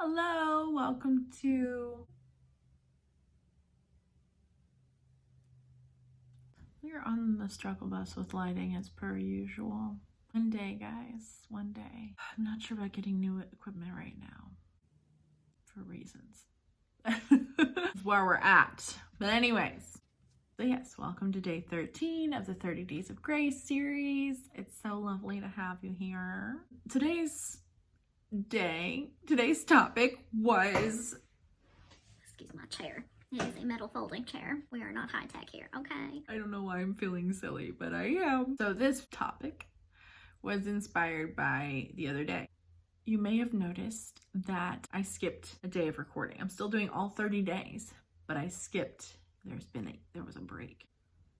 Hello, welcome to... We're on the struggle bus with lighting as per usual. One day, guys, one day. I'm not sure about getting new equipment right now for reasons. That's where we're at. But anyways, so yes, welcome to day 13 of the 30 Days of Grace series. It's so lovely to have you here. Today's topic was... Excuse my chair. It is a metal folding chair. We are not high tech here, okay? I don't know why I'm feeling silly, but I am. So this topic was inspired by the other day. You may have noticed that I skipped a day of recording. I'm still doing all 30 days, but I skipped. There was a break.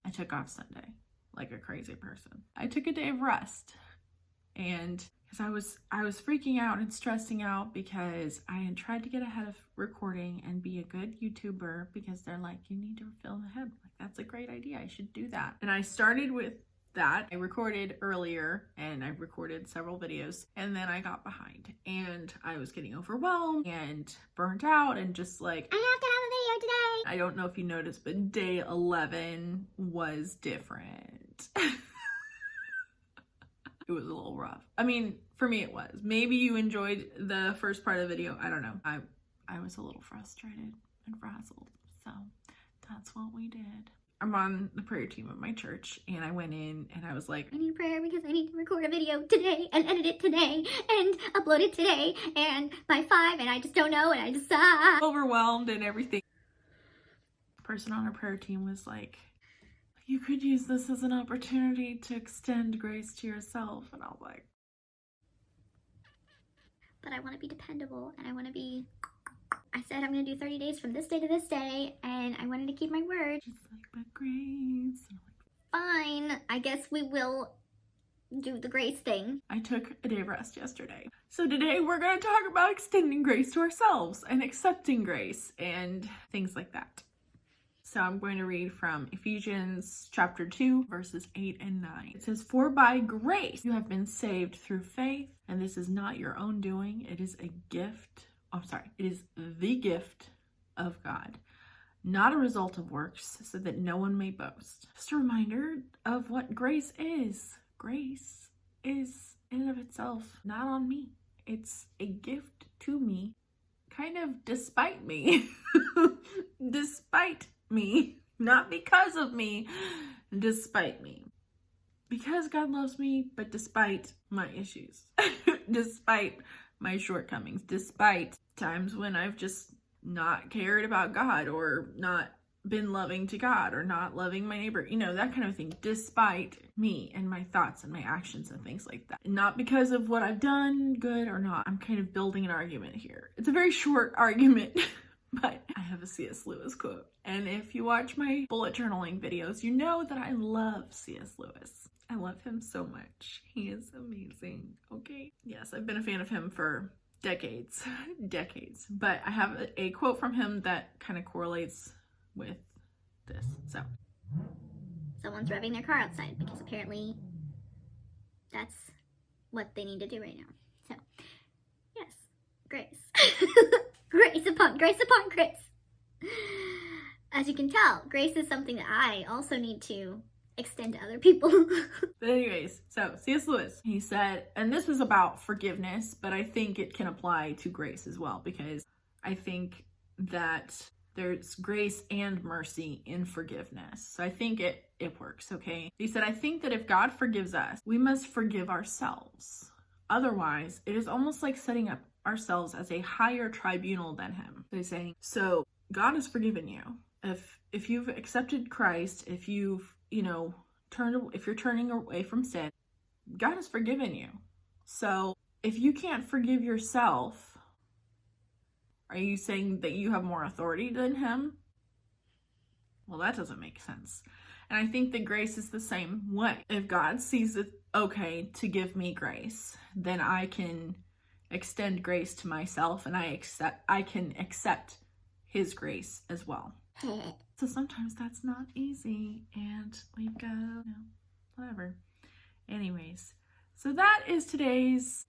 I took off Sunday like a crazy person. I took a day of rest, and because I was freaking out and stressing out because I had tried to get ahead of recording and be a good YouTuber, because they're like, you need to film ahead. Like, that's a great idea. I should do that. And I started with that. I recorded earlier and I recorded several videos, and then I got behind and I was getting overwhelmed and burnt out and just like, I have to have a video today. I don't know if you noticed, but day 11 was different. It was a little rough. I mean, for me it was. Maybe you enjoyed the first part of the video. I don't know. I was a little frustrated and frazzled. So that's what we did. I'm on the prayer team of my church, and I went in and I was like, I need prayer because I need to record a video today and edit it today and upload it today and by 5, and I just don't know, and I just overwhelmed and everything. The person on our prayer team was like, you could use this as an opportunity to extend grace to yourself. And I was like, but I want to be dependable, and I want to be... I said I'm going to do 30 days from this day to this day, and I wanted to keep my word. Just like, but grace. And I'm like, fine, I guess we will do the grace thing. I took a day of rest yesterday. So today we're going to talk about extending grace to ourselves and accepting grace and things like that. So I'm going to read from Ephesians chapter 2, verses 8 and 9. It says, "For by grace you have been saved through faith, and this is not your own doing. It is a gift. It is the gift of God, not a result of works, so that no one may boast." Just a reminder of what grace is. Grace is in and of itself not on me. It's a gift to me, kind of despite me. Despite me, not because of me, despite me. Because God loves me, but despite my issues, despite my shortcomings, despite times when I've just not cared about God or not been loving to God or not loving my neighbor, that kind of thing, despite me and my thoughts and my actions and things like that. Not because of what I've done, good or not. I'm kind of building an argument here. It's a very short argument. But I have a C.S. Lewis quote. And if you watch my bullet journaling videos, you know that I love C.S. Lewis. I love him so much. He is amazing, okay? Yes, I've been a fan of him for decades. But I have a quote from him that kind of correlates with this, so. Someone's revving their car outside because apparently that's what they need to do right now. So, yes, grace. Grace upon grace. As you can tell, grace is something that I also need to extend to other people. But anyways, so C.S. Lewis, he said, and this was about forgiveness, but I think it can apply to grace as well, because I think that there's grace and mercy in forgiveness. So I think it works, okay? He said, I think that if God forgives us, we must forgive ourselves. Otherwise, it is almost like setting up ourselves as a higher tribunal than him. They're saying, so God has forgiven you. If you've accepted Christ, if you've, if you're turning away from sin, God has forgiven you. So if you can't forgive yourself, are you saying that you have more authority than him? Well, that doesn't make sense. And I think that grace is the same way. If God sees it okay to give me grace, then I can extend grace to myself, and I can accept his grace as well. So sometimes that's not easy, and we've got to, whatever. Anyways, so that is today's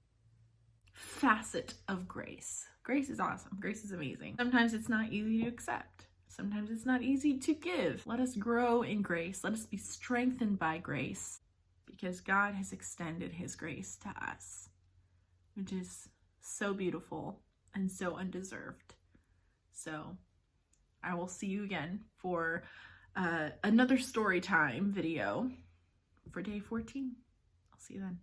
facet of grace. Grace is awesome. Grace is amazing. Sometimes it's not easy to accept. Sometimes it's not easy to give. Let us grow in grace. Let us be strengthened by grace, because God has extended his grace to us, which is so beautiful and so undeserved. So I will see you again for another story time video for day 14. I'll see you then.